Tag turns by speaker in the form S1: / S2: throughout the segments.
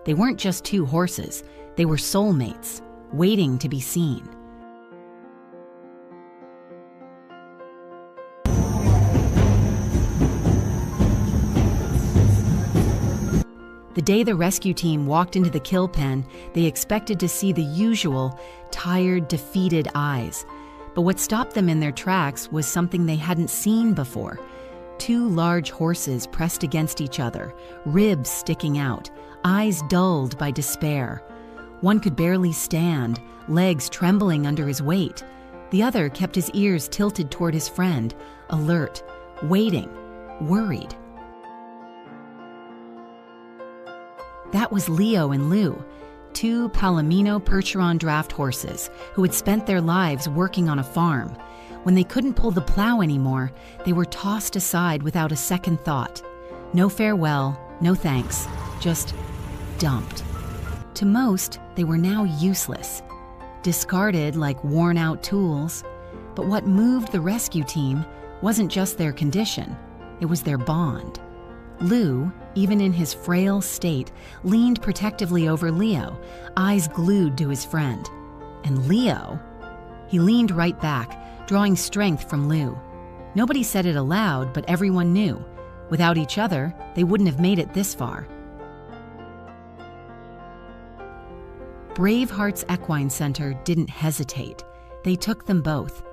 S1: They weren't just two horses, they were soulmates, waiting to be seen. The day the rescue team walked into the kill pen, they expected to see the usual tired, defeated eyes. But what stopped them in their tracks was something they hadn't seen before. Two large horses pressed against each other, ribs sticking out, eyes dulled by despair. One could barely stand, legs trembling under his weight. The other kept his ears tilted toward his friend, alert, waiting, worried. That was Leo and Lou, two Palomino Percheron draft horses who had spent their lives working on a farm. When they couldn't pull the plow anymore, they were tossed aside without a second thought. No farewell, no thanks, just dumped. To most, they were now useless, discarded like worn-out tools. But what moved the rescue team wasn't just their condition, it was their bond. Lou, even in his frail state, leaned protectively over Leo, eyes glued to his friend. And Leo, he leaned right back, drawing strength from Lou. Nobody said it aloud, but everyone knew. Without each other, they wouldn't have made it this far. Braveheart's Equine Center didn't hesitate. They took them both.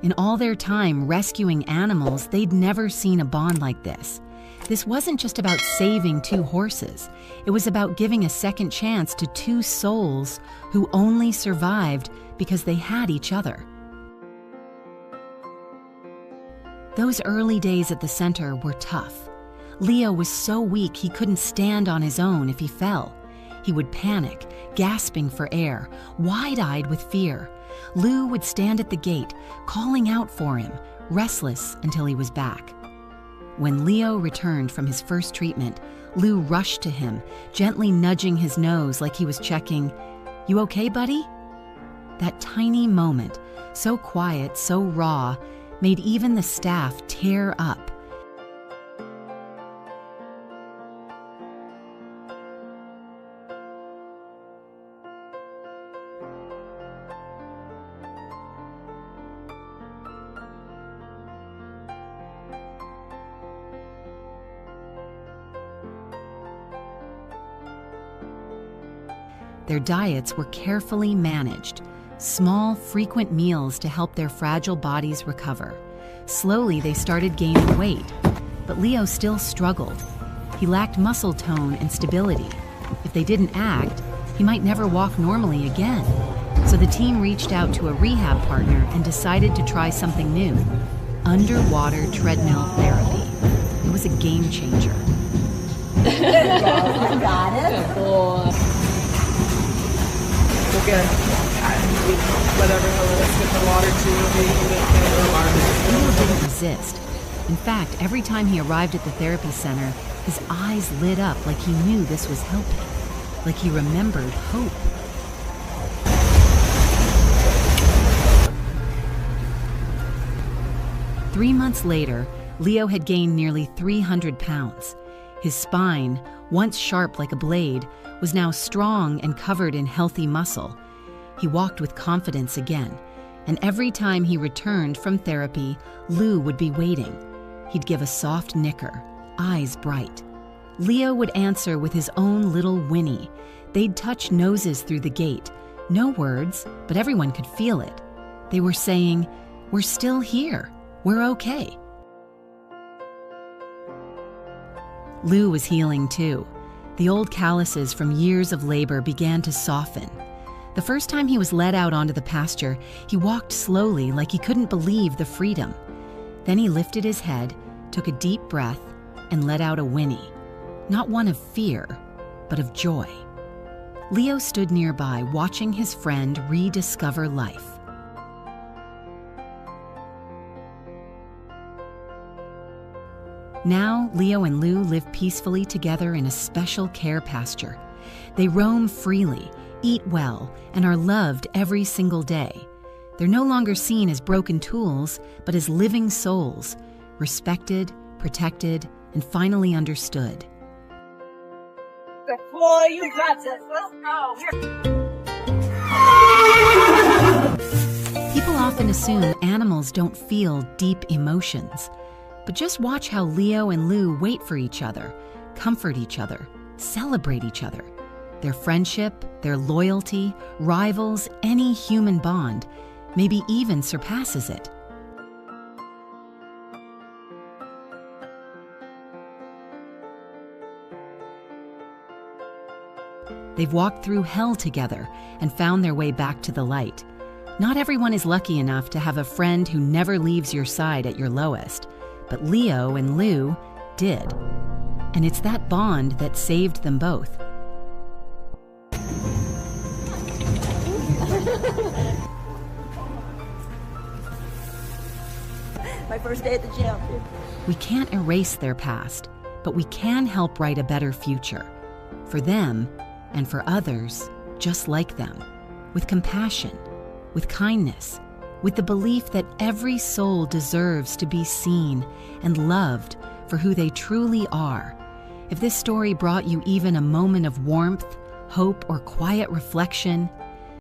S1: In all their time rescuing animals, they'd never seen a bond like this. This wasn't just about saving two horses. It was about giving a second chance to two souls who only survived because they had each other. Those early days at the center were tough. Leo was so weak he couldn't stand on his own if he fell. He would panic, gasping for air, wide-eyed with fear. Lou would stand at the gate, calling out for him, restless until he was back. When Leo returned from his first treatment, Lou rushed to him, gently nudging his nose like he was checking, "You okay, buddy?" That tiny moment, so quiet, so raw, made even the staff tear up. Their diets were carefully managed, small, frequent meals to help their fragile bodies recover. Slowly, they started gaining weight, but Leo still struggled. He lacked muscle tone and stability. If they didn't act, he might never walk normally again. So the team reached out to a rehab partner and decided to try something new: underwater treadmill therapy. It was a game changer.
S2: You got it.
S3: We'll get whatever he'll let us get the water to.
S1: Leo didn't resist. In fact, every time he arrived at the therapy center, his eyes lit up like he knew this was helping, like he remembered hope. Three months later, Leo had gained nearly 300 pounds. His spine, once sharp like a blade, was now strong and covered in healthy muscle. He walked with confidence again, and every time he returned from therapy, Lou would be waiting. He'd give a soft nicker, eyes bright. Leo would answer with his own little whinny. They'd touch noses through the gate. No words, but everyone could feel it. They were saying, "We're still here. We're okay." Lou was healing too. The old calluses from years of labor began to soften. The first time he was led out onto the pasture, he walked slowly like he couldn't believe the freedom. Then he lifted his head, took a deep breath, and let out a whinny. Not one of fear, but of joy. Leo stood nearby, watching his friend rediscover life. Now, Leo and Lou live peacefully together in a special care pasture. They roam freely, eat well, and are loved every single day. They're no longer seen as broken tools, but as living souls, respected, protected, and finally understood.
S2: Boy, you got this. Let's go.
S1: People often assume animals don't feel deep emotions. But just watch how Leo and Lou wait for each other, comfort each other, celebrate each other. Their friendship, their loyalty, rivals any human bond, maybe even surpasses it. They've walked through hell together and found their way back to the light. Not everyone is lucky enough to have a friend who never leaves your side at your lowest, but Leo and Lou did. And it's that bond that saved them both.
S2: My first day at the gym.
S1: We can't erase their past, but we can help write a better future. For them, and for others just like them, with compassion, with kindness, with the belief that every soul deserves to be seen and loved for who they truly are. If this story brought you even a moment of warmth, hope, or quiet reflection,